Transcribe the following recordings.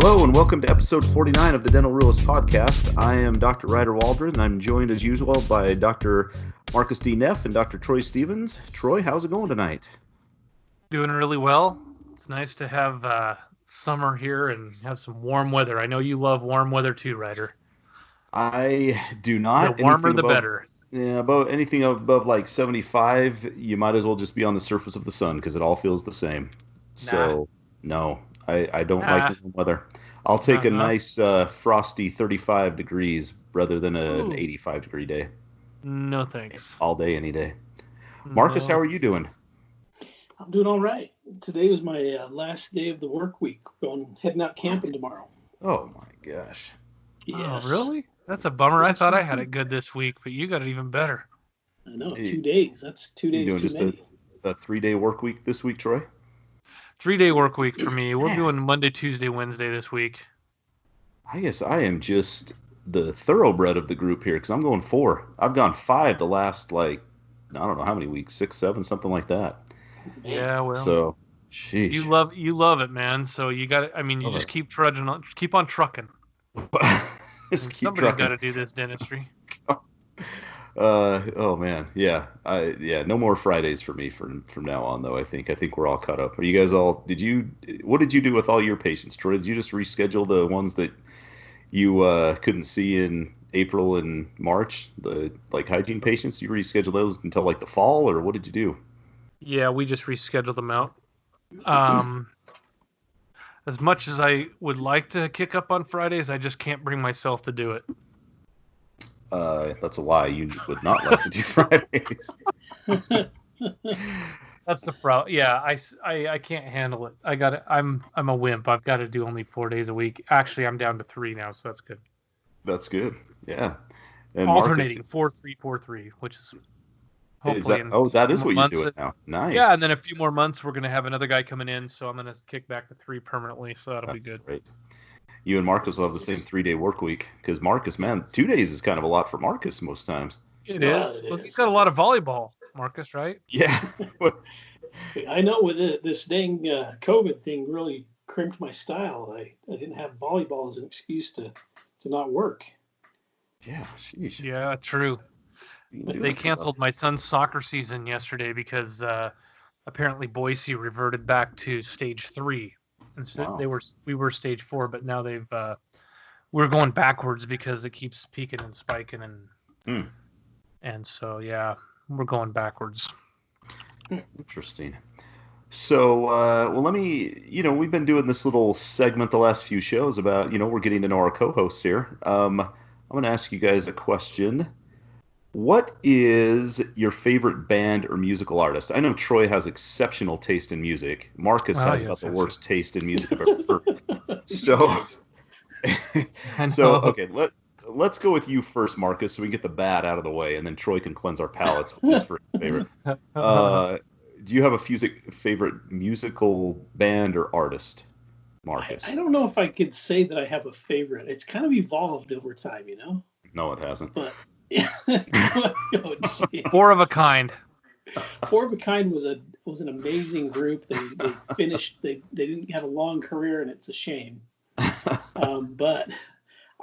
Hello and welcome to episode 49 of the Dental Realist podcast. I am Dr. Ryder Waldron, and I'm joined as usual by Dr. Marcus D. Neff and Dr. Troy Stevens. Troy, how's it going tonight? Doing really well. It's nice to have summer here and have some warm weather. I know you love warm weather too, Ryder. I do not. The warmer the better. Yeah, about anything above like 75, you might as well just be on the surface of the sun because it all feels the same. So, no, I don't like warm weather. I'll take a nice frosty 35 degrees rather than an 85-degree day. No thanks. All day, any day. Marcus, how are you doing? I'm doing all right. Today was my last day of the work week. Heading out camping tomorrow. Oh my gosh. Yes. Oh, really? That's a bummer. I thought I had it good this week, but you got it even better. I know. 2 days. That's 2 days too just many. A 3-day work week this week, Troy? 3-day work week for me. We're doing Monday, Tuesday, Wednesday this week. I guess I am just the thoroughbred of the group here because I'm going 4. I've gone 5 the last, I don't know how many weeks, 6, 7, something like that. Yeah, well. So, sheesh. You love it, man. So you got to, you just keep trudging on, keep on trucking. Somebody's got to do this dentistry. Oh man, yeah, no more Fridays for me from now on though. I think we're all caught up. Are you guys all? What did you do with all your patients, Troy? Did you just reschedule the ones that you couldn't see in April and March? The hygiene patients, you reschedule those until the fall, or what did you do? Yeah, we just rescheduled them out. As much as I would like to kick up on Fridays, I just can't bring myself to do it. That's a lie. You would not like to do Fridays. That's the problem. Yeah, I can't handle it. I'm a wimp. I've got to do only 4 days a week. Actually, I'm down to 3 now, so that's good. That's good. Yeah. And alternating 4-3, 4-3, which is hopefully that is what you do it now. Nice. Yeah, and then a few more months we're gonna have another guy coming in, so I'm gonna kick back to 3 permanently. So that'll be good. Great. You and Marcus will have the same 3-day work week because Marcus, man, 2 days is kind of a lot for Marcus most times. It is. Well, he's got a lot of volleyball, Marcus, right? Yeah. I know with this dang COVID thing really crimped my style. I didn't have volleyball as an excuse to not work. Yeah, sheesh. Yeah, true. They canceled my son's soccer season yesterday because apparently Boise reverted back to stage 3. And so we were stage 4, but now we're going backwards because it keeps peaking and spiking and so yeah, we're going backwards. Interesting. So, let me, we've been doing this little segment the last few shows about, we're getting to know our co-hosts here. I'm going to ask you guys a question. What is your favorite band or musical artist? I know Troy has exceptional taste in music. Marcus has about the worst taste in music I've ever heard. So, okay, let's go with you first, Marcus, so we can get the bad out of the way, and then Troy can cleanse our palates with his favorite. Do you have a favorite musical band or artist, Marcus? I don't know if I could say that I have a favorite. It's kind of evolved over time, No, it hasn't. But Four of a Kind. Four of a Kind was an amazing group. They finished. They didn't have a long career, and it's a shame. But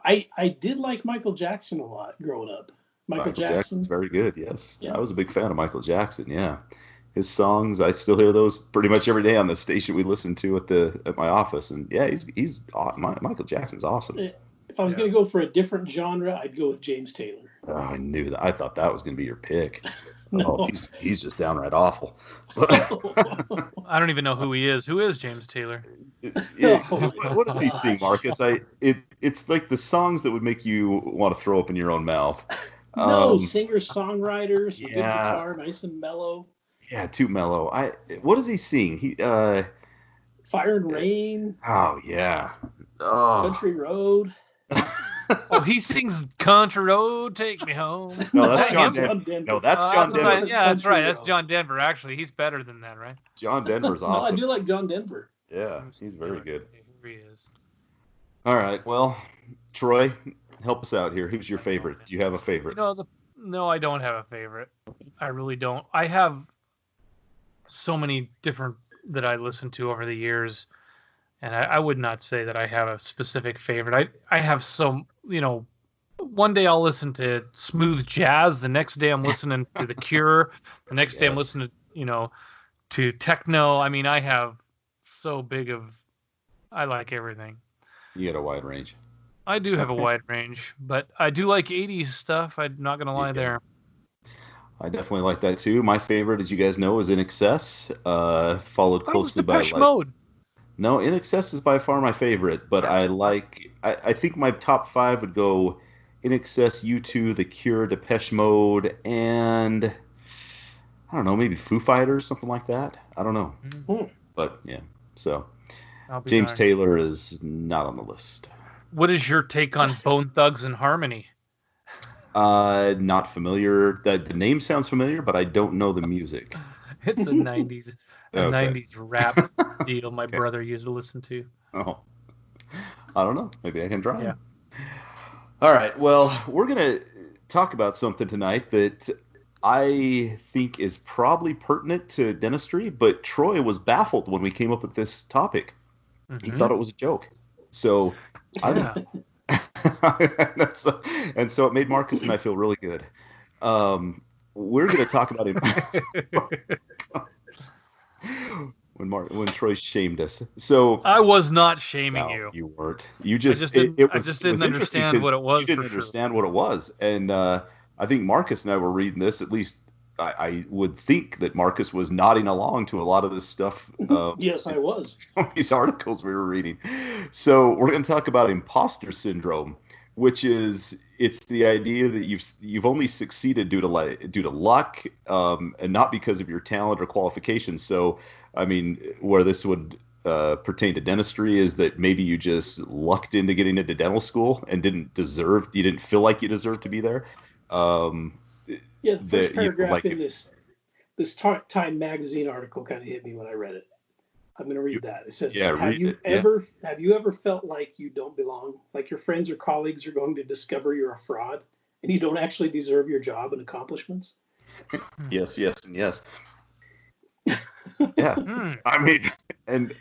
I did like Michael Jackson a lot growing up. Michael Jackson's very good. Yes, yeah. I was a big fan of Michael Jackson. Yeah, his songs, I still hear those pretty much every day on the station we listen to at my office. And yeah, he's Michael Jackson's awesome. If I was going to go for a different genre, I'd go with James Taylor. Oh, I knew that. I thought that was going to be your pick. No. Oh, he's just downright awful. I don't even know who he is. Who is James Taylor? What does he sing, Marcus? It's like the songs that would make you want to throw up in your own mouth. No, singer-songwriters, good guitar, nice and mellow. Yeah, too mellow. What does he sing? Fire and Rain. Oh yeah. Oh. Country Road. Oh, he sings Country Road, Take Me Home. No, that's John Denver. No, that's John Denver. Yeah, that's right. That's John Denver. Actually, he's better than that, right? John Denver's awesome. No, I do like John Denver. Yeah, he's very good. Here he is. All right. Well, Troy, help us out here. Who's your favorite? Do you have a favorite? No, I don't have a favorite. I really don't. I have so many different that I listened to over the years. And I would not say that I have a specific favorite. I have some, one day I'll listen to smooth jazz. The next day I'm listening to The Cure. The next day I'm listening to techno. I mean, I have I like everything. You got a wide range. I do have a wide range, but I do like 80s stuff. I'm not going to lie there. I definitely like that too. My favorite, as you guys know, is In Excess, followed closely by Depeche Mode. No, In Excess is by far my favorite, but I think my top 5 would go In Excess, U2, The Cure, Depeche Mode, and I don't know, maybe Foo Fighters, something like that. I don't know. Mm-hmm. But yeah, so James Taylor is not on the list. What is your take on Bone Thugs and Harmony? Not familiar. The name sounds familiar, but I don't know the music. It's a 90s rap deal my brother used to listen to. Oh. I don't know. Maybe I can try. Yeah. All right. Well, we're going to talk about something tonight that I think is probably pertinent to dentistry, but Troy was baffled when we came up with this topic. Mm-hmm. He thought it was a joke. So and so it made Marcus and I feel really good. We're going to talk about it when Troy shamed us. So I was not shaming you. You weren't. You just I just didn't understand what it was. You didn't understand what it was, and I think Marcus and I were reading this. At least I would think that Marcus was nodding along to a lot of this stuff. Yes, I was. These articles we were reading. So we're going to talk about imposter syndrome, which is it's the idea that you've only succeeded due to luck, and not because of your talent or qualifications. So, I mean, where this would pertain to dentistry is that maybe you just lucked into getting into dental school and you didn't feel like you deserved to be there. Yeah, the first paragraph in this Time magazine article kind of hit me when I read it. I'm going to read that. It says, have you ever felt like you don't belong? Like your friends or colleagues are going to discover you're a fraud and you don't actually deserve your job and accomplishments? Yes, and yes. Yeah. I mean, and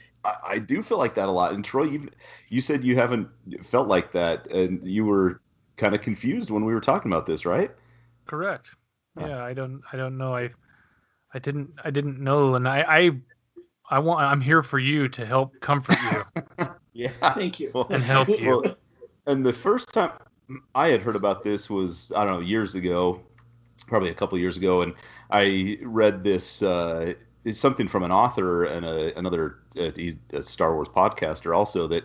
I do feel like that a lot. And Troy, you said you haven't felt like that, and you were kind of confused when we were talking about this, right? Correct. Yeah, I don't know. I didn't know, and I'm here for you to help comfort you. Yeah. Thank you. And help you. Well, and the first time I had heard about this was, I don't know, years ago, probably a couple of years ago, and I read this. It's something from an author and another. He's a Star Wars podcaster also, that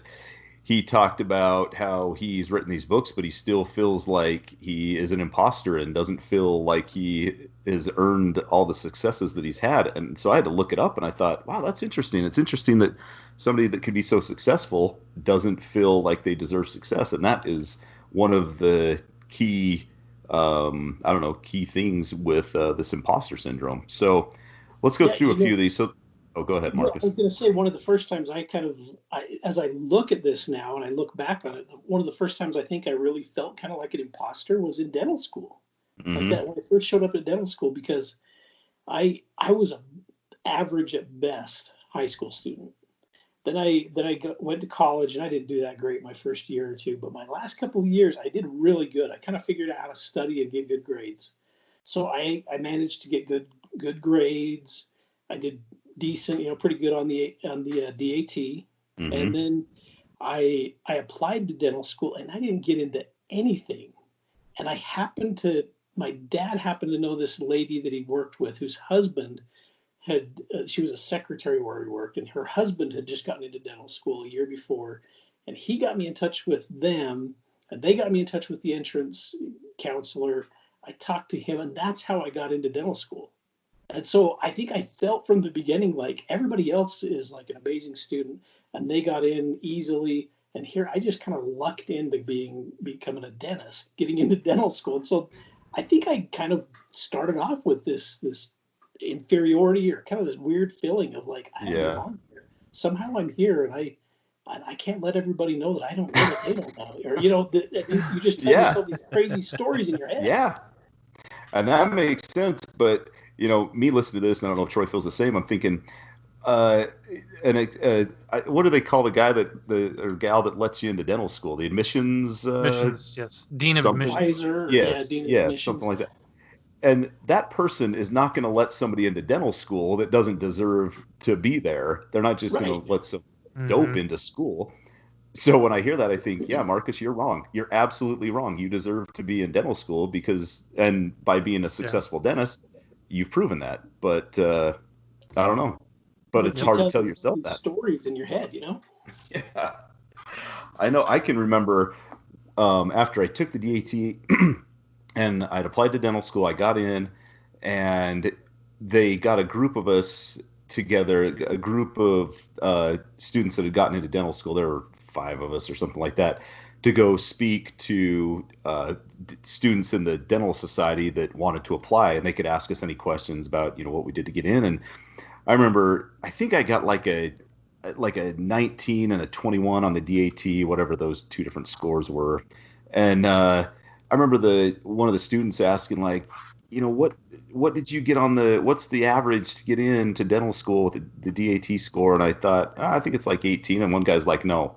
he talked about how he's written these books, but he still feels like he is an imposter and doesn't feel like he has earned all the successes that he's had. And so I had to look it up, and I thought, wow, that's interesting. It's interesting that somebody that could be so successful doesn't feel like they deserve success. And that is one of the key, key things with this imposter syndrome. So let's go through a few of these. So, go ahead, Marcus. I was going to say, one of the first times as I look at this now and I look back on it, one of the first times I think I really felt kind of like an imposter was in dental school. Mm-hmm. Like that, when I first showed up at dental school, because I was an average at best high school student. Then I went to college, and I didn't do that great my first year or two. But my last couple of years, I did really good. I kind of figured out how to study and get good grades. So I managed to get good grades. I did decent, pretty good on the DAT. Mm-hmm. And then I applied to dental school, and I didn't get into anything. And my dad happened to know this lady that he worked with, whose husband she was a secretary where he worked, and her husband had just gotten into dental school a year before. And he got me in touch with them, and they got me in touch with the entrance counselor. I talked to him, and that's how I got into dental school. And so I think I felt from the beginning like everybody else is like an amazing student, and they got in easily. And here I just kind of lucked into becoming a dentist, getting into dental school. And so I think I kind of started off with this inferiority, or kind of this weird feeling of like, I don't belong here. Somehow I'm here, and I can't let everybody know that I don't know that they don't know. Or you just tell yourself these crazy stories in your head. Yeah, and that makes sense. But me listening to this, and I don't know if Troy feels the same. I'm thinking, Uh, what do they call the guy or gal that lets you into dental school? The admissions, Admissions, yes. Dean of something. admissions. Advisor, yeah, Yes, dean of yes, something admissions. like that. And that person is not going to let somebody into dental school that doesn't deserve to be there. They're not just going Right. to let some dope Mm-hmm. into school. So when I hear that, I think, yeah, Marcus, you're wrong. You're absolutely wrong. You deserve to be in dental school and by being a Yeah. successful dentist, you've proven that. But I don't know. But it's But you hard to tell tell yourself these that. stories in your head, you know? Yeah. I know. I can remember after I took the DAT and I'd applied to dental school, I got in, and they got a group of us together, a group of students that had gotten into dental school. There were 5 of us or something like that, to go speak to students in the dental society that wanted to apply, and they could ask us any questions about what we did to get in. And I remember, I think I got like a 19 and a 21 on the DAT, whatever those two different scores were. And I remember the one of the students asking, like, what did you get on what's the average to get into dental school with the DAT score? And I thought, I think it's like 18. And one guy's like, no,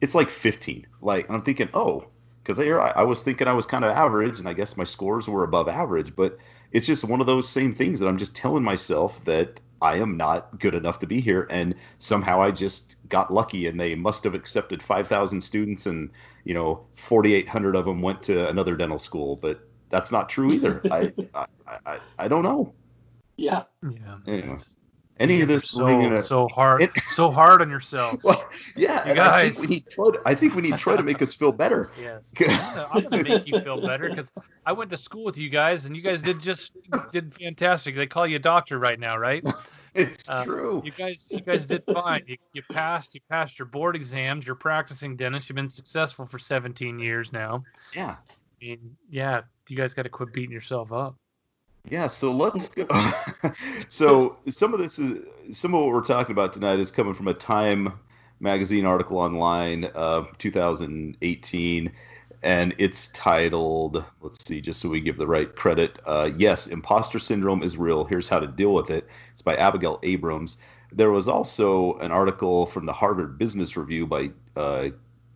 it's like 15. Like, and I'm thinking, oh, because I was thinking I was kind of average, and I guess my scores were above average. But it's just one of those same things that I'm just telling myself that I am not good enough to be here, and somehow I just got lucky, and they must have accepted 5,000 students, and 4,800 of them went to another dental school. But that's not true either. I don't know. Yeah. Yeah. Anyway, You any of guys are this ringing so hard, so hard on yourselves. well, yeah, You and I think guys. we need Troy. I think we need Troy to make us feel better. Yes, I'm gonna make you feel better because I went to school with you guys, and you guys did fantastic. They call you a doctor right now, right? It's true. You guys did fine. You passed your board exams. You're practicing dentist. You've been successful for 17 years now. Yeah. I mean, yeah, you guys got to quit beating yourself up. Yeah, so let's go. So some of what we're talking about tonight is coming from a Time magazine article online, 2018, and it's titled, let's see, just so we give the right credit, yes, Imposter Syndrome is real. Here's how to deal with it. It's by Abigail Abrams. There was also an article from the Harvard Business Review by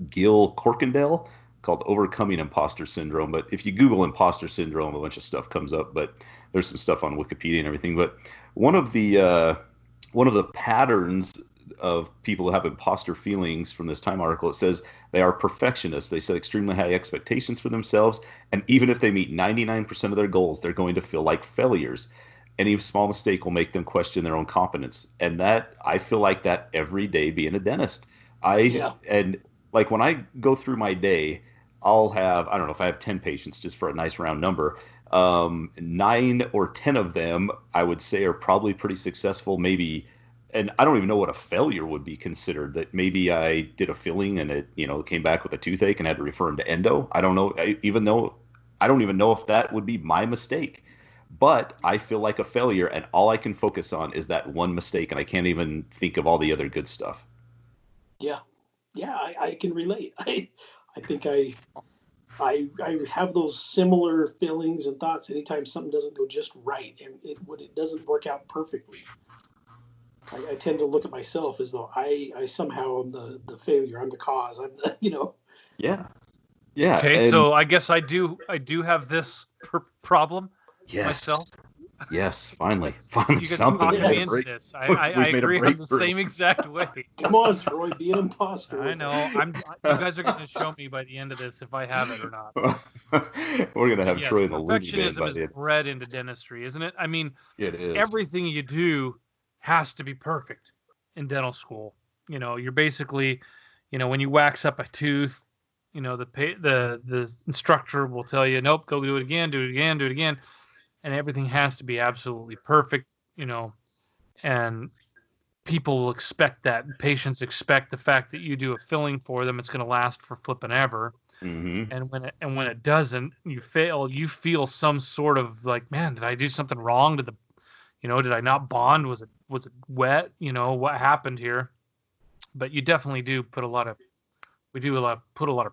Gil Corkindale called Overcoming Imposter Syndrome. But if you Google Imposter Syndrome, a bunch of stuff comes up. But there's some stuff on Wikipedia and everything. But one of the patterns of people who have imposter feelings from this Time article, it says they are perfectionists. They set extremely high expectations for themselves, and even if they meet 99% of their goals, they're going to feel like failures. Any small mistake will make them question their own competence, and that I feel like that every day being a dentist. Yeah. And like when I go through my day, I'll have, I don't know, if I have 10 patients, just for a nice round number, 9 or 10 of them I would say are probably pretty successful, maybe. And I don't even know what a failure would be considered. That maybe I did a filling and it, came back with a toothache and had to refer him to endo. I don't know. I don't even know if that would be my mistake. But I feel like a failure, and all I can focus on is that one mistake, and I can't even think of all the other good stuff. Yeah. Yeah, I can relate. I think I have those similar feelings and thoughts anytime something doesn't go just right, and when it doesn't work out perfectly. I tend to look at myself as though I somehow am the failure. I'm the cause. I'm the. Yeah. Yeah. Okay, And so I guess I do have this problem yes. myself. Yes, finally You guys something. talked me into this. I agree on the same exact way. Come on, Troy, be an imposter. I know. You guys are going to show me by the end of this if I have it or not. We're going to have Yes, Troy in the loony bin perfectionism by is the end. bred into dentistry, isn't it? I mean, It is. everything you do has to be perfect in dental school. You're basically, when you wax up a tooth, the instructor will tell you, nope, go do it again, do it again, do it again. And everything has to be absolutely perfect, and people will expect that. Patients expect the fact that you do a filling for them, it's going to last for flipping ever. Mm-hmm. And when it doesn't, you fail. You feel some sort of like, man, did I do something wrong? Did I not bond? Was it wet? What happened here? But you definitely do put a lot of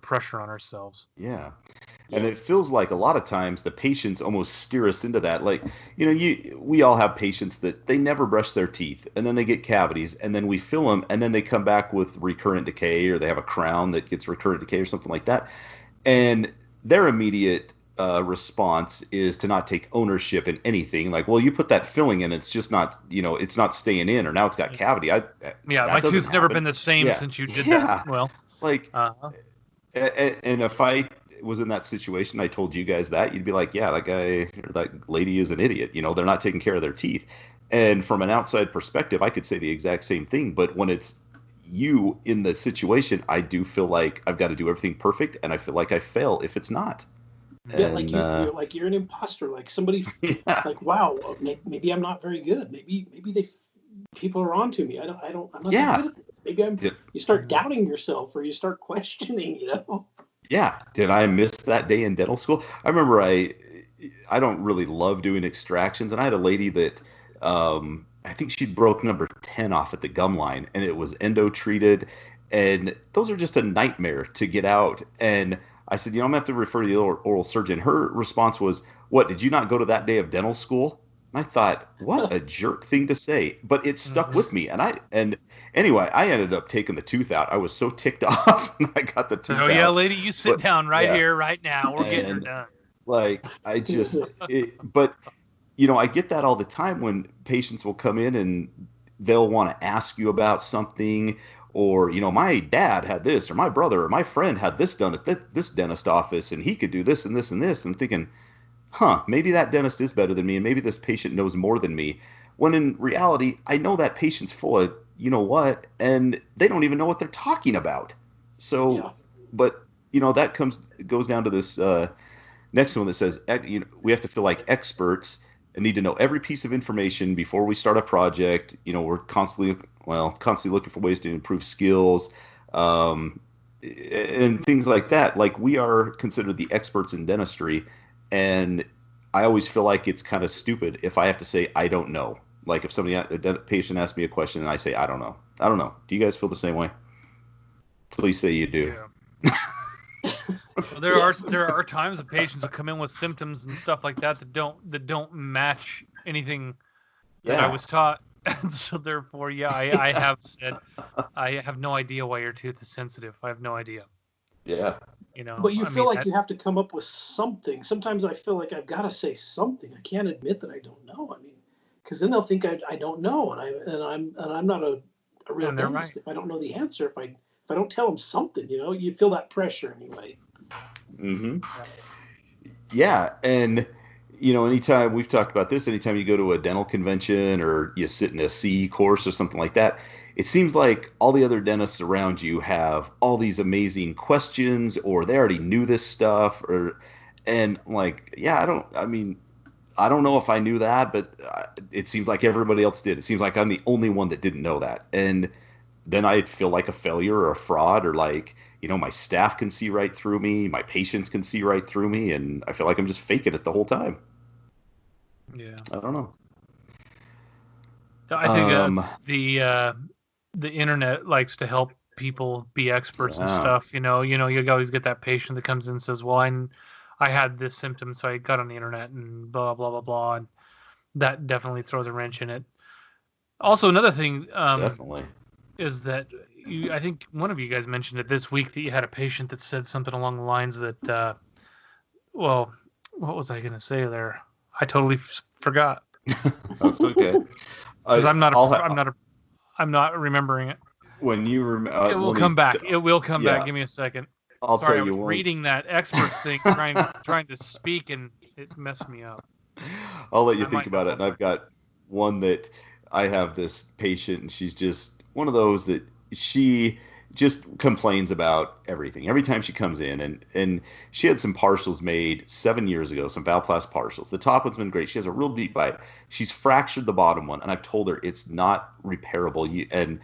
pressure on ourselves. Yeah. And Yeah. it feels like a lot of times the patients almost steer us into that. Like, we all have patients that they never brush their teeth and then they get cavities and then we fill them and then they come back with recurrent decay or they have a crown that gets recurrent decay or something like that. And their immediate response is to not take ownership in anything. Like, well, you put that filling in, it's just not, it's not staying in, or now it's got cavity. Yeah, my That doesn't tooth's never happen. been the same Yeah, since you did that. yeah. Well, Like, uh, and if I was in that situation, I told you guys that, you'd be like, yeah, that guy or that lady is an idiot. They're not taking care of their teeth. And from an outside perspective, I could say the exact same thing. But when it's you in the situation, I do feel like I've got to do everything perfect, and I feel like I fail if it's not. Yeah, like And you're an imposter. Like somebody, yeah, like wow, maybe I'm not very good. Maybe people are onto me. I'm not that yeah, good at this. Maybe I'm. did, You start doubting yourself, or you start questioning. yeah. Did I miss that day in dental school? I remember I don't really love doing extractions, and I had a lady that I think she'd broke number 10 off at the gum line, and it was endo treated, and those are just a nightmare to get out. And I said, I'm gonna have to refer to the oral surgeon. Her response was, "What? Did you not go to that day of dental school?" And I thought, what a jerk thing to say, but it stuck mhm. with me. And anyway, I ended up taking the tooth out. I was so ticked off, and I got the So tooth yeah, out. lady, you sit But down right yeah, here, right now. We're getting her and done. like but I get that all the time when patients will come in and they'll want to ask you about something, or my dad had this, or my brother or my friend had this done at this dentist office, and he could do this and this and this. I'm thinking, maybe that dentist is better than me, and maybe this patient knows more than me. When in reality, I know that patient's full of what, and they don't even know what they're talking about. So, Yeah. but that goes down to this next one that says, we have to feel like experts and need to know every piece of information before we start a project. We're constantly looking for ways to improve skills, um, and things like that. Like, we are considered the experts in dentistry, and I always feel like it's kind of stupid if I have to say I don't know. Like, if a patient asks me a question and I say I don't know. I don't know. Do you guys feel the same way? Please say you do. Yeah. Well, there are times that patients will come in with symptoms and stuff like that don't match anything that I Yeah. was taught, and so therefore, yeah, I have said I have no idea why your tooth is sensitive. I have no idea. Yeah. But you I feel mean like that. you have to come up with something. Sometimes I feel like I've got to say something. I can't admit that I don't know. I mean, because then they'll think I don't know, and I'm not a real And they're right. dentist if I don't know the answer. If I don't tell them something, you feel that pressure anyway. Mm-hmm. Yeah. Yeah, and anytime we've talked about this, anytime you go to a dental convention or you sit in a CE course or something like that, it seems like all the other dentists around you have all these amazing questions, or they already knew this stuff, and like, yeah, I don't know if I knew that, but it seems like everybody else did. It seems like I'm the only one that didn't know that, and then I feel like a failure or a fraud, or like, my staff can see right through me, my patients can see right through me, and I feel like I'm just faking it the whole time. Yeah. I don't know. I think Um, that's the internet likes to help people be experts and yeah, stuff. You always get that patient that comes in and says, "Well, I had this symptom, so I got on the internet and blah blah blah blah," and that definitely throws a wrench in it. Also, another thing definitely. is that I think one of you guys mentioned it this week that you had a patient that said something along the lines that, well, what was I going to say there? I totally forgot That's okay. because I'll ha- I'm not remembering it. when you It will let come me back. It will come back. yeah, Give me a second. I'll tell Sorry, I you was one. reading that experts thing, trying to speak, and it messed me up. I'll let you I think might know about it. And once I. I've got one that I have this patient, and she's just one of those that she just complains about everything every time she comes in. And she had some partials made 7 years ago, some Valplast partials. The top one's been great. She has a real deep bite. She's fractured the bottom one, and I've told her it's not repairable.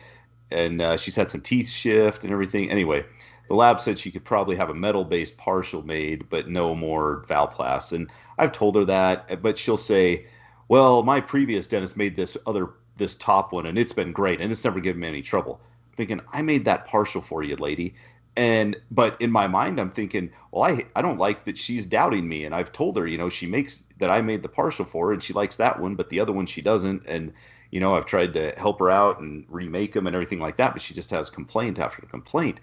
And she's had some teeth shift and everything. Anyway, the lab said she could probably have a metal-based partial made, but no more Valplast. And I've told her that, but she'll say, "Well, my previous dentist made this top one, and it's been great, and it's never given me any trouble." Thinking, I made that partial for you, lady. But in my mind, I'm thinking, well, I don't like that she's doubting me. And I've told her, she makes that I made the partial for her and she likes that one, but the other one she doesn't. And, I've tried to help her out and remake them and everything like that, but she just has complaint after complaint.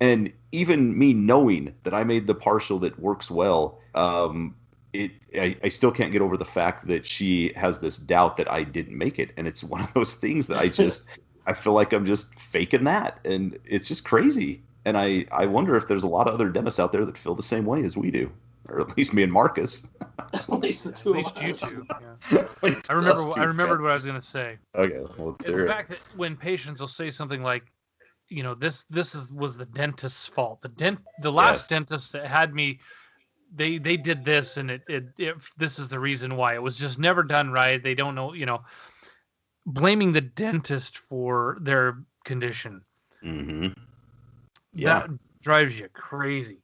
And even me knowing that I made the partial that works well, I still can't get over the fact that she has this doubt that I didn't make it. And it's one of those things that I feel like I'm just faking that. And it's just crazy. And I wonder if there's a lot of other dentists out there that feel the same way as we do, or at least me and Marcus. At least the two of us. You two. Yeah. I remembered what I was going to say. Okay, well, let's hear it. The fact that when patients will say something like, this was the dentist's fault. The last dentist that had me, they did this, and this is the reason why. It was just never done right. They don't know, blaming the dentist for their condition. Mm-hmm. Yeah. That drives you crazy.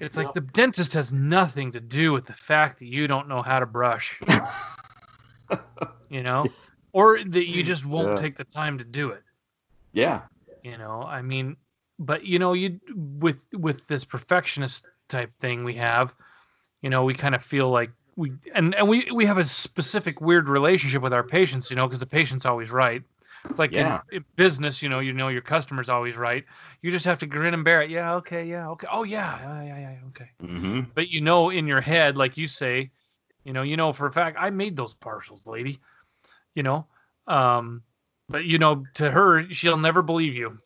It's like the dentist has nothing to do with the fact that you don't know how to brush. Or that you just won't take the time to do it. Yeah. I mean, but you with this perfectionist type thing we have, we kind of feel like we have a specific weird relationship with our patients, because the patient's always right. It's like in business, your customer's always right. You just have to grin and bear it. Yeah, okay, oh yeah, okay. Mm-hmm. But in your head, like you say, for a fact, I made those partials, lady. But to her, she'll never believe you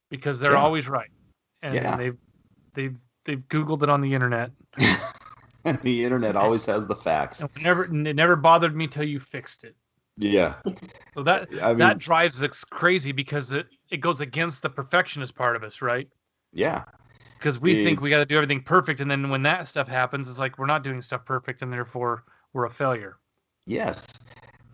because they're always right, and they've Googled it on the internet. The internet always has the facts. And it never bothered me till you fixed it. Yeah. So that drives us crazy because it goes against the perfectionist part of us, right? Yeah. Because we think we got to do everything perfect, and then when that stuff happens, it's like we're not doing stuff perfect, and therefore we're a failure. Yes.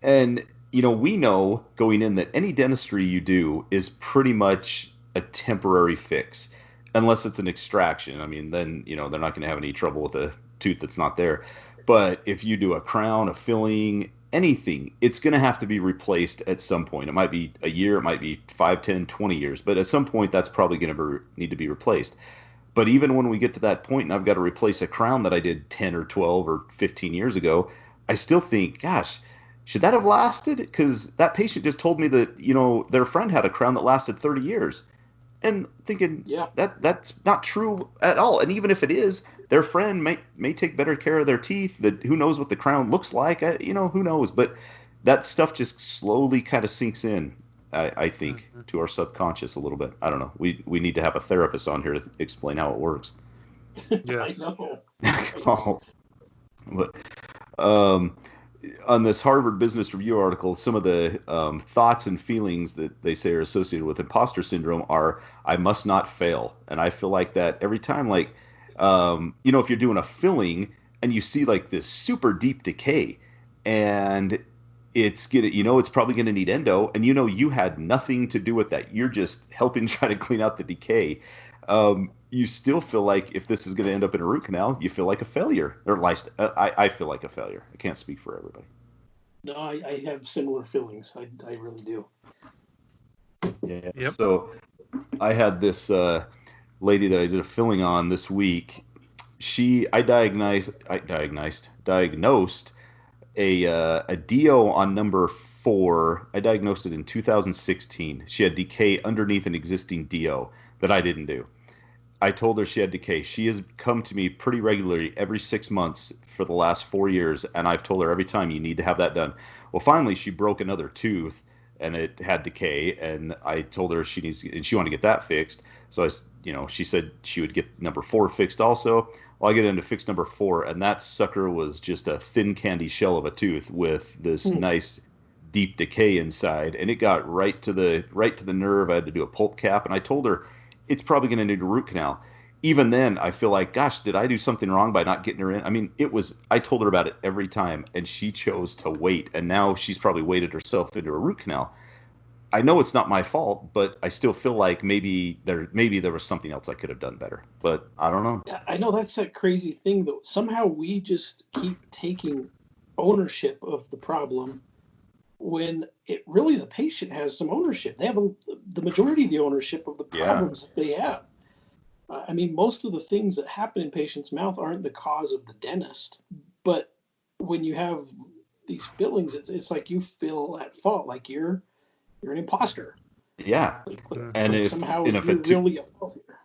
And we know going in that any dentistry you do is pretty much a temporary fix, unless it's an extraction. I mean, then they're not going to have any trouble with a tooth that's not there. But if you do a crown, a filling, anything, it's going to have to be replaced at some point. It might be a year, it might be 5, 10, 20 years, but at some point that's probably going to need to be replaced. But even when we get to that point and I've got to replace a crown that I did 10 or 12 or 15 years ago, I still think, gosh, should that have lasted? Because that patient just told me that, their friend had a crown that lasted 30 years. And thinking, that's not true at all. And even if it is, their friend may take better care of their teeth. That who knows what the crown looks like? Who knows? But that stuff just slowly kind of sinks in, I think, to our subconscious a little bit. I don't know. We need to have a therapist on here to explain how it works. Yes. I know. But, on this Harvard Business Review article, some of the thoughts and feelings that they say are associated with imposter syndrome are, I must not fail. And I feel like that every time, like, if you're doing a filling and you see like this super deep decay and it's it's probably going to need endo, and you had nothing to do with that. You're just helping try to clean out the decay. You still feel like if this is going to end up in a root canal, you feel like a failure. Or at least I feel like a failure. I can't speak for everybody. No, I have similar feelings. I really do. Yeah. Yep. So I had this lady that I did a filling on this week. I diagnosed a DO on number 4. I diagnosed it in 2016. She had decay underneath an existing DO that I didn't do. I told her she had decay. She has come to me pretty regularly every 6 months for the last 4 years, and I've told her every time you need to have that done. Well, finally she broke another tooth and it had decay, and I told her she wanted to get that fixed. So she said she would get number 4 fixed also. Well, I get into fix number 4, and that sucker was just a thin candy shell of a tooth with this nice deep decay inside, and it got right to the nerve. I had to do a pulp cap, and I told her it's probably going to need a root canal. Even then, I feel like, gosh, did I do something wrong by not getting her in? I mean, I told her about it every time, and she chose to wait, and now she's probably waited herself into a root canal. I know it's not my fault, but I still feel like maybe there was something else I could have done better, but I don't know. Yeah, I know that's a crazy thing, though. Somehow we just keep taking ownership of the problem when it really the patient has some ownership. They have the majority of the ownership of the problems that they have. I mean, most of the things that happen in patients' mouth aren't the cause of the dentist, but when you have these fillings, it's like you feel at fault, like you're an imposter, Yeah. And like if somehow and if you're it too, really a fault here.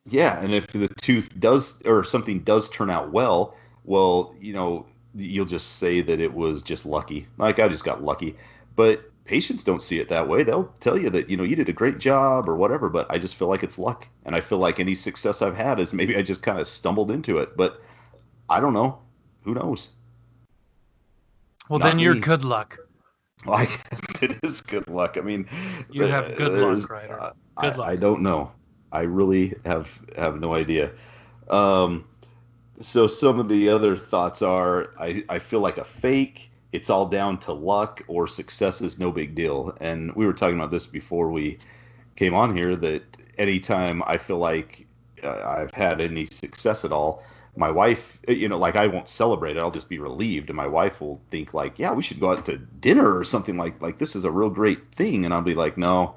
yeah, and if the tooth does or something does turn out well, well, you'll just say that it was just lucky. Like I just got lucky. But patients don't see it that way. They'll tell you that, you did a great job or whatever, but I just feel like it's luck. And I feel like any success I've had is maybe I just kind of stumbled into it. But I don't know. Who knows? Well, then Not you're me. good luck. Well, I guess it is good luck. I mean, You have good there's luck, Ryder. I Good I luck. don't know. I really have no idea. Um, so some of the other thoughts are I feel like a fake. It's all down to luck or success is no big deal. And we were talking about this before we came on here that anytime I feel like I've had any success at all, my wife, like I won't celebrate it. I'll just be relieved, and my wife will think like, yeah, we should go out to dinner or something like this is a real great thing, and I'll be like, no,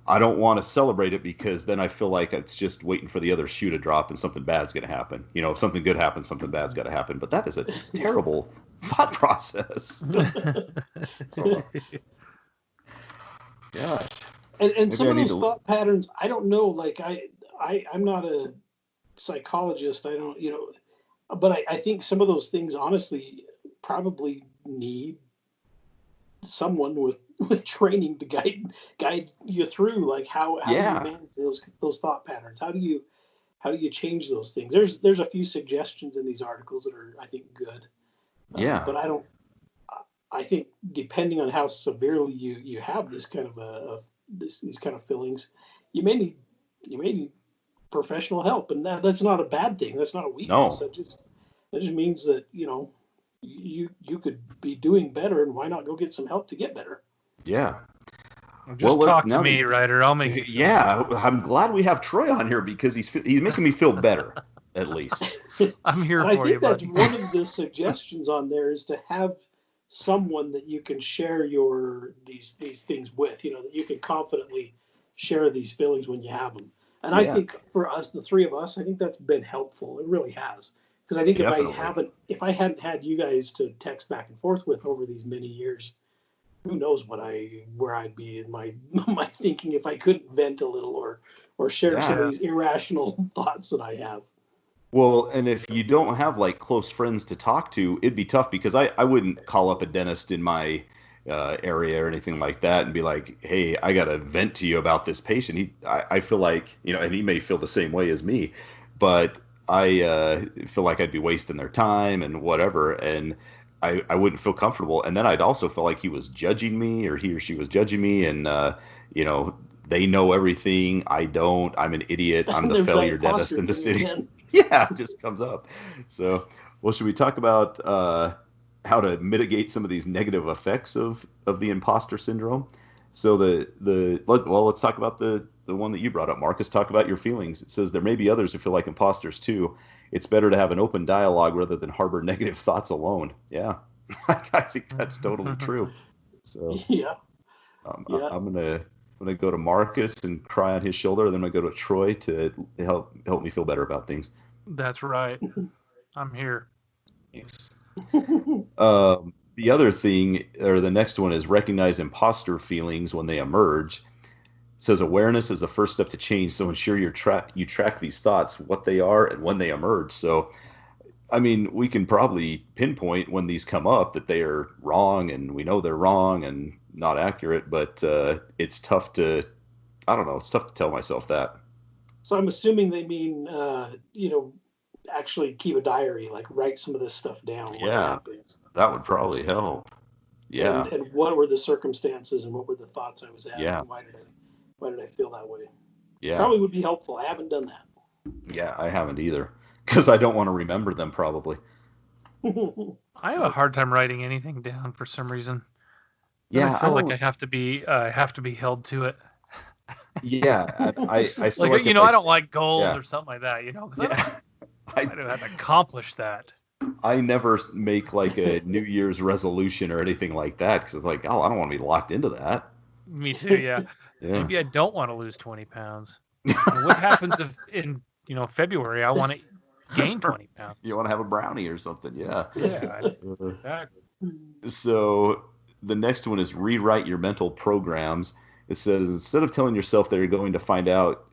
I don't want to celebrate it because then I feel like it's just waiting for the other shoe to drop and something bad's going to happen. If something good happens, something bad's got to happen. But that is a terrible thought process. Oh, gosh. And Maybe some I of need those to. thought patterns, I don't know. Like I'm not a psychologist. I don't, but I think some of those things honestly probably need someone with training to guide you through, like how do you Yeah. manage those thought patterns, how do you change those things. There's a few suggestions in these articles that are, I think, good, Yeah. but I think depending on how severely you have this kind of these kind of fillings, you may need professional help, and that's not a bad thing. That's not a weakness. No. That just means that you could be doing better, and why not go get some help to get better? Yeah. Just Well, talk to now me, that Ryder. I'll make you feel yeah, better. I'm glad we have Troy on here because he's making me feel better, at least. I'm here And I for you, think that's buddy. one of the suggestions on there, is to have someone that you can share these things with. That you can confidently share these feelings when you have them. And I Yeah, think for us, the three of us, I think that's been helpful. It really has. Because I think definitely. if I hadn't had you guys to text back and forth with over these many years, who knows where I'd be in my my thinking if I couldn't vent a little, or share some Yeah. of Yeah. these irrational thoughts that I have. Well, and if you don't have like close friends to talk to, it'd be tough because I wouldn't call up a dentist in my area or anything like that and be like, hey, I got to vent to you about this patient. I feel like, and he may feel the same way as me, but I feel like I'd be wasting their time and whatever. And I wouldn't feel comfortable. And then I'd also feel like he was judging me or he or she was judging me. And, you know, they know everything. I don't. I'm an idiot. I'm And the there's that failure dentist imposter in the thing city. again. Yeah, it just comes up. So, well, should we talk about how to mitigate some of these negative effects of the imposter syndrome? So let's talk about the one that you brought up, Marcus. Talk about your feelings. It says there may be others who feel like imposters too. It's better to have an open dialogue rather than harbor negative thoughts alone. Yeah, I think that's totally true. So Yeah, I- yeah. I'm gonna go to Marcus and cry on his shoulder. Then I'm gonna go to Troy to help me feel better about things. That's right. I'm here. Thanks. The other thing, or the next one, is recognize imposter feelings when they emerge. It says awareness is the first step to change. So ensure you track these thoughts, what they are, and when they emerge. So I mean, we can probably pinpoint when these come up that they are wrong, and we know they're wrong and not accurate. But it's tough to, I don't know, it's tough to tell myself that. So I'm assuming they mean, actually keep a diary, like write some of this stuff down, what Yeah, happens, that would probably help. and Yeah, and what were the circumstances, and what were the thoughts I was having, yeah, and why did I feel that way? yeah, Probably would be helpful. I haven't done yeah. I haven't either because I don't want to remember them probably. that. I have a hard time writing anything down for some reason. Then I Yeah, I feel like don't. I have to be held to it. Yeah, I feel Like like if I I don't like goals yeah or something like that, because yeah I I don't have to accomplish that. I never make like a New Year's resolution or anything like that because it's like, oh, I don't want to be locked into that. Me too. Yeah. Yeah. Maybe I don't want to lose 20 pounds. And what happens if in February, I want to gain 20 pounds. You want to have a brownie or something, yeah. Yeah, exactly. So the next one is rewrite your mental programs. It says instead of telling yourself that you're going to find out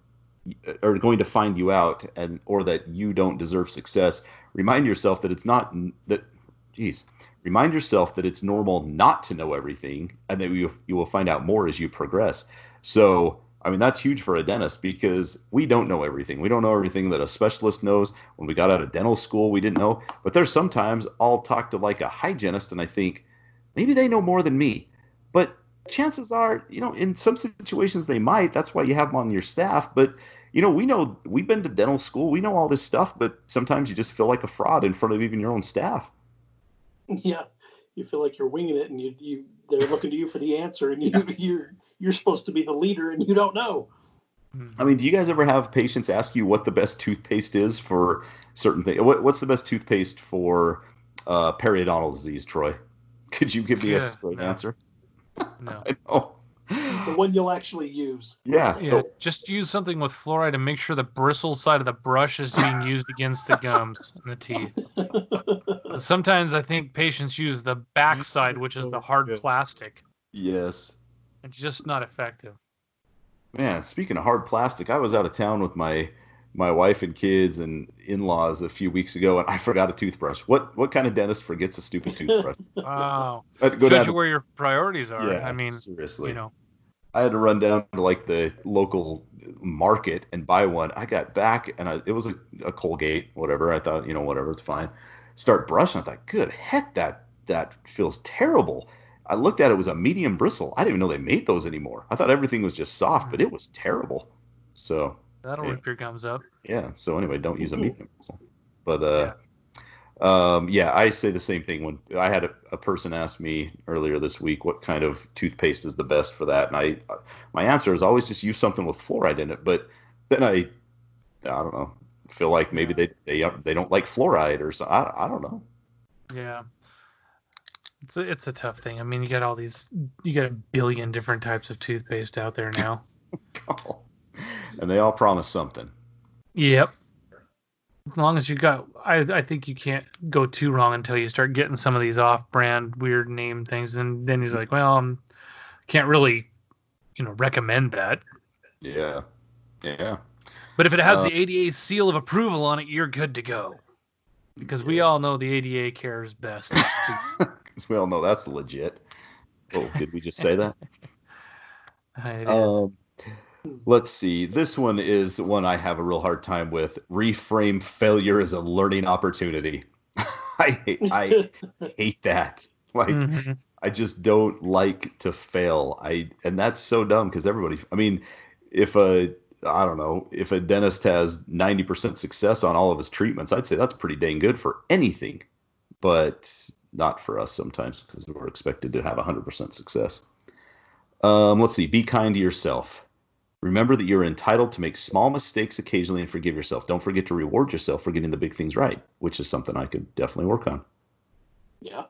or going to find you out or that you don't deserve success, remind yourself that it's not that geez. Remind yourself that it's normal not to know everything and that you will find out more as you progress. So, I mean, that's huge for a dentist because we don't know everything. We don't know everything that a specialist knows. When we got out of dental school, we didn't know. But there's sometimes I'll talk to like a hygienist and I think maybe they know more than me. But chances are, in some situations they might. That's why you have them on your staff. But, we've been to dental school. We know all this stuff, but sometimes you just feel like a fraud in front of even your own staff. Yeah, you feel like you're winging it, and they're looking to you for the answer, and you're supposed to be the leader, and you don't know. I mean, do you guys ever have patients ask you what the best toothpaste is for certain things? What's the best toothpaste for periodontal disease, Troy? Could you give me a straight answer? No. I know. The one you'll actually use. Yeah. Just use something with fluoride and make sure the bristle side of the brush is being used against the gums and the teeth. Sometimes I think patients use the back side, which is the hard plastic. Yes. It's just not effective. Man, speaking of hard plastic, I was out of town with my wife and kids and in-laws a few weeks ago, and I forgot a toothbrush. What kind of dentist forgets a stupid toothbrush? Wow. Shows you where your priorities are. Yeah, I mean, seriously. I had to run down to like the local market and buy one. I got back and it was a Colgate, whatever. I thought, whatever, it's fine. Start brushing. I thought, good heck, that feels terrible. I looked at it, it was a medium bristle. I didn't even know they made those anymore. I thought everything was just soft, but it was terrible. So that'll rip your gums up. Yeah. So anyway, don't use a medium bristle. But I say the same thing. When I had a person ask me earlier this week what kind of toothpaste is the best for that, and my answer is always just use something with fluoride in it. But then I don't know, feel like maybe they don't like fluoride or so. I don't know. Yeah, it's a tough thing. I mean, you got a billion different types of toothpaste out there now. And they all promise something. Yep. As long as I think you can't go too wrong until you start getting some of these off-brand weird name things, and then he's like, well, can't really, recommend that. Yeah. But if it has the ADA seal of approval on it, you're good to go. Because we all know the ADA cares best. Because we all know that's legit. Oh, did we just say that? It is. Let's see. This one is one I have a real hard time with. Reframe failure as a learning opportunity. I hate that. Like, I just don't like to fail. And that's so dumb because everybody. I mean, if a dentist has 90% success on all of his treatments, I'd say that's pretty dang good for anything, but not for us sometimes because we're expected to have 100% success. Let's see. Be kind to yourself. Remember that you're entitled to make small mistakes occasionally and forgive yourself. Don't forget to reward yourself for getting the big things right, which is something I could definitely work on. Yeah.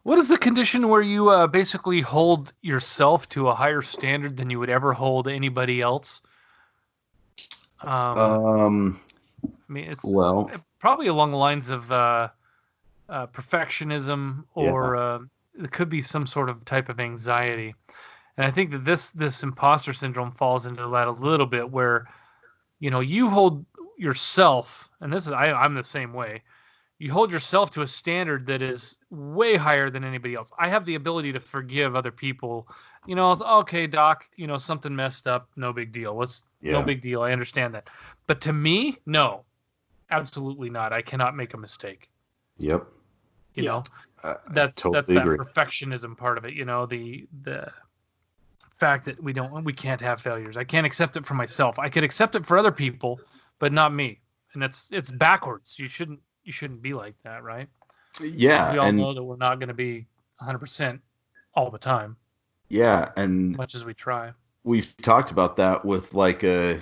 What is the condition where you basically hold yourself to a higher standard than you would ever hold anybody else? I mean, it's probably along the lines of perfectionism, or it could be some sort of type of anxiety. And I think that this imposter syndrome falls into that a little bit, where you hold yourself, and I'm the same way. You hold yourself to a standard that is way higher than anybody else. I have the ability to forgive other people. It's okay, doc. Something messed up. No big deal. No big deal. I understand that. But to me, no, absolutely not. I cannot make a mistake. Yep. That's totally that agree. Perfectionism part of it. The fact that we can't have failures. I can't accept it for myself. I could accept it for other people, but not me. And it's backwards. You shouldn't be like that, right? Yeah. We all know that we're not going to be 100% all the time. Yeah, and as much as we try. We've talked about that with like a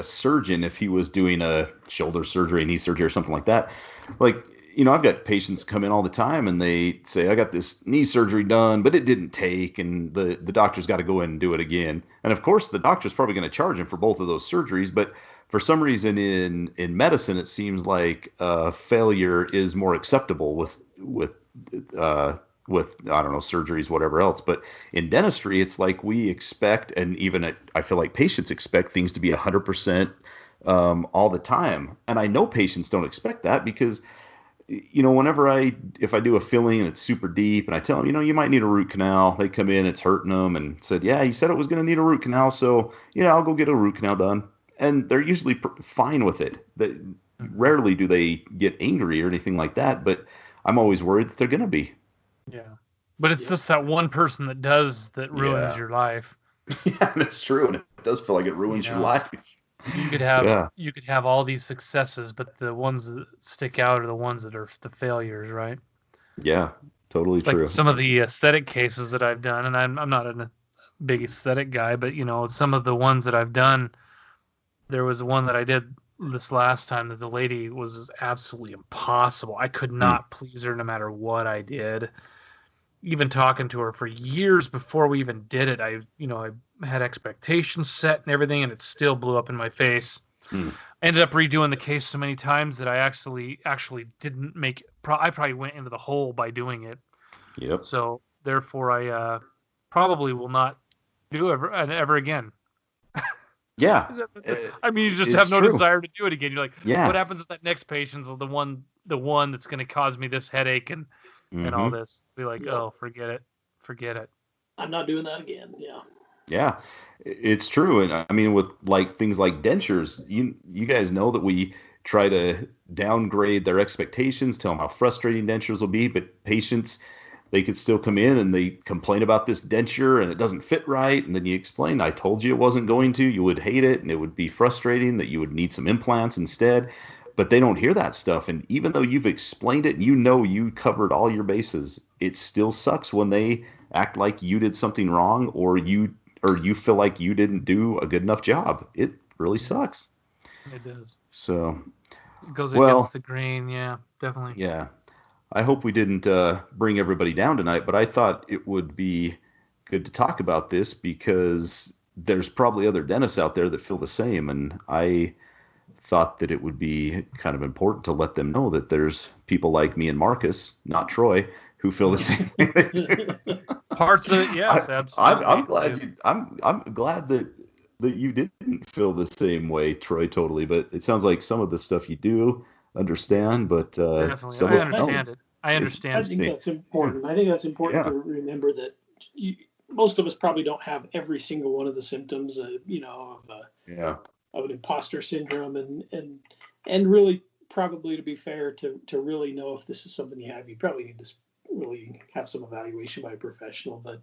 surgeon if he was doing a shoulder surgery, knee surgery, or something like that. Like, I've got patients come in all the time and they say, I got this knee surgery done, but it didn't take, and the doctor's got to go in and do it again. And of course, the doctor's probably going to charge him for both of those surgeries, but for some reason in medicine, it seems like failure is more acceptable uh, with I don't know, surgeries, whatever else. But in dentistry, it's like we expect, and even I feel like patients expect things to be 100% all the time. And I know patients don't expect that because whenever if I do a filling and it's super deep and I tell them, you might need a root canal, they come in, it's hurting them and said, yeah, you said it was going to need a root canal. So, I'll go get a root canal done. And they're usually fine with it. Rarely do they get angry or anything like that, but I'm always worried that they're going to be. Yeah. But it's just that one person that ruins your life. Yeah, that's true. And it does feel like it ruins your life. You could have all these successes, but the ones that stick out are the ones that are the failures, right? Yeah, totally true. Like some of the aesthetic cases that I've done, and I'm not a big aesthetic guy, but some of the ones that I've done, there was one that I did this last time that the lady was absolutely impossible. I could not please her no matter what I did. Even talking to her for years before we even did it, I had expectations set and everything, and it still blew up in my face. I ended up redoing the case so many times that I actually didn't make it. I probably went into the hole by doing it. Yep. So therefore, I probably will not do ever again. Yeah. I mean, you just have no desire to do it again. You're like, what happens if that next patient's the one that's going to cause me this headache and all this? Be like, oh, forget it. I'm not doing that again. Yeah. Yeah, it's true. And I mean, with like things like dentures, you guys know that we try to downgrade their expectations, tell them how frustrating dentures will be, but patients, they could still come in and they complain about this denture and it doesn't fit right. And then you explain, I told you it wasn't going to, you would hate it and it would be frustrating, that you would need some implants instead. But they don't hear that stuff. And even though you've explained it, you covered all your bases, it still sucks when they act like you did something wrong or you feel like you didn't do a good enough job. It really sucks. It does. So it goes against the grain. Yeah, definitely. Yeah. I hope we didn't bring everybody down tonight, but I thought it would be good to talk about this because there's probably other dentists out there that feel the same. And I thought that it would be kind of important to let them know that there's people like me and Marcus, not Troy, who feel the same way. Parts of it, yes, absolutely. I'm glad that you didn't feel the same way, Troy, totally. But it sounds like some of the stuff you do understand, but definitely, I understand it. I understand. I think that's important. Yeah. I think that's important to remember that most of us probably don't have every single one of the symptoms, of an imposter syndrome, and really, probably to be fair, to really know if this is something you have, you probably need to really have some evaluation by a professional. But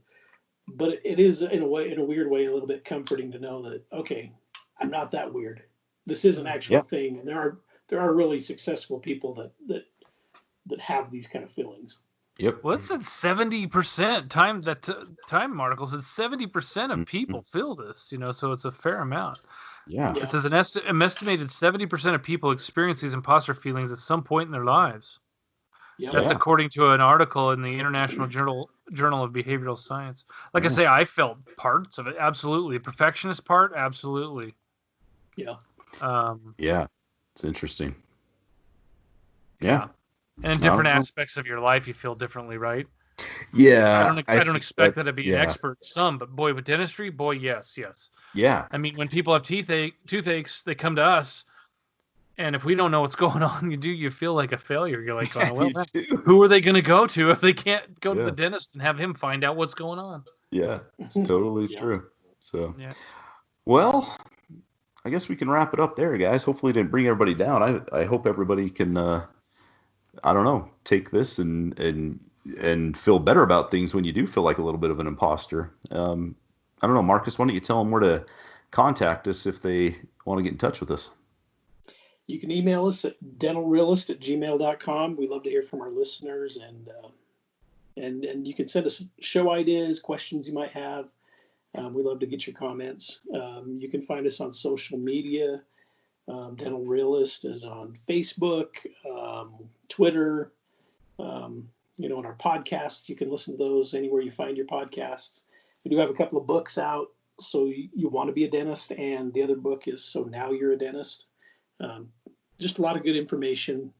it is in a weird way, a little bit comforting to know that, okay, I'm not that weird. This is an actual thing, and there are really successful people that have these kind of feelings. Yep. Well, it said 70% time. That Time article said 70% of people feel this. So it's a fair amount. Yeah. It says an estimated 70% of people experience these imposter feelings at some point in their lives. Yeah. That's according to an article in the International Journal of Behavioral Science. Like I say, I felt parts of it. Absolutely. The perfectionist part, absolutely. Yeah. Yeah. It's interesting. Yeah. And in different aspects of your life, you feel differently, right? Yeah. I don't expect that to be an expert in some, but boy, with dentistry, yes. Yeah. I mean, when people have toothaches, they come to us, and if we don't know what's going on, you feel like a failure. You're like, oh, well, who are they going to go to if they can't go to the dentist and have him find out what's going on? Yeah, it's totally true. So, well, I guess we can wrap it up there, guys. Hopefully, it didn't bring everybody down. I hope everybody can, take this and feel better about things when you do feel like a little bit of an imposter. I don't know, Marcus, why don't you tell them where to contact us if they want to get in touch with us? You can email us at dentalrealist@gmail.com. We love to hear from our listeners, and you can send us show ideas, questions you might have. We love to get your comments. You can find us on social media. Dental Realist is on Facebook, Twitter, and our podcasts. You can listen to those anywhere you find your podcasts. We do have a couple of books out, So You Want to Be a Dentist, and the other book is So Now You're a Dentist. Just a lot of good information,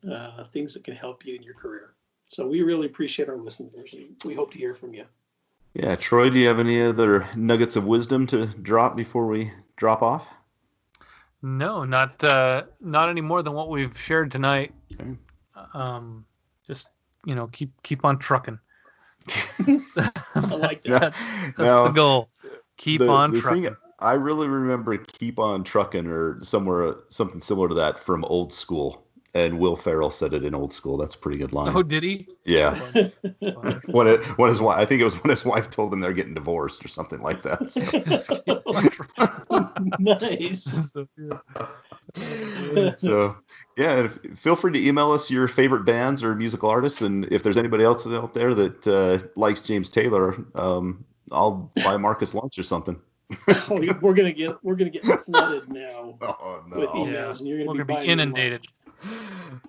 things that can help you in your career. So we really appreciate our listeners. We hope to hear from you. Yeah, Troy, do you have any other nuggets of wisdom to drop before we drop off? No, not any more than what we've shared tonight. Okay. Just keep on trucking. I like that. That's the goal. Keep on trucking. Thing, I really remember "Keep on Trucking" or something similar to that from Old School, and Will Ferrell said it in Old School. That's a pretty good line. Oh, did he? Yeah. when his wife, I think it was when his wife told him they're getting divorced or something like that. Nice. So yeah, feel free to email us your favorite bands or musical artists, and if there's anybody else out there that likes James Taylor, I'll buy Marcus lunch or something. We're gonna get flooded now with emails, and you're gonna be inundated.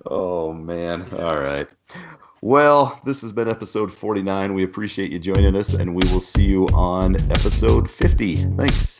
Oh man! All right. Well, this has been episode 49. We appreciate you joining us, and we will see you on episode 50. Thanks.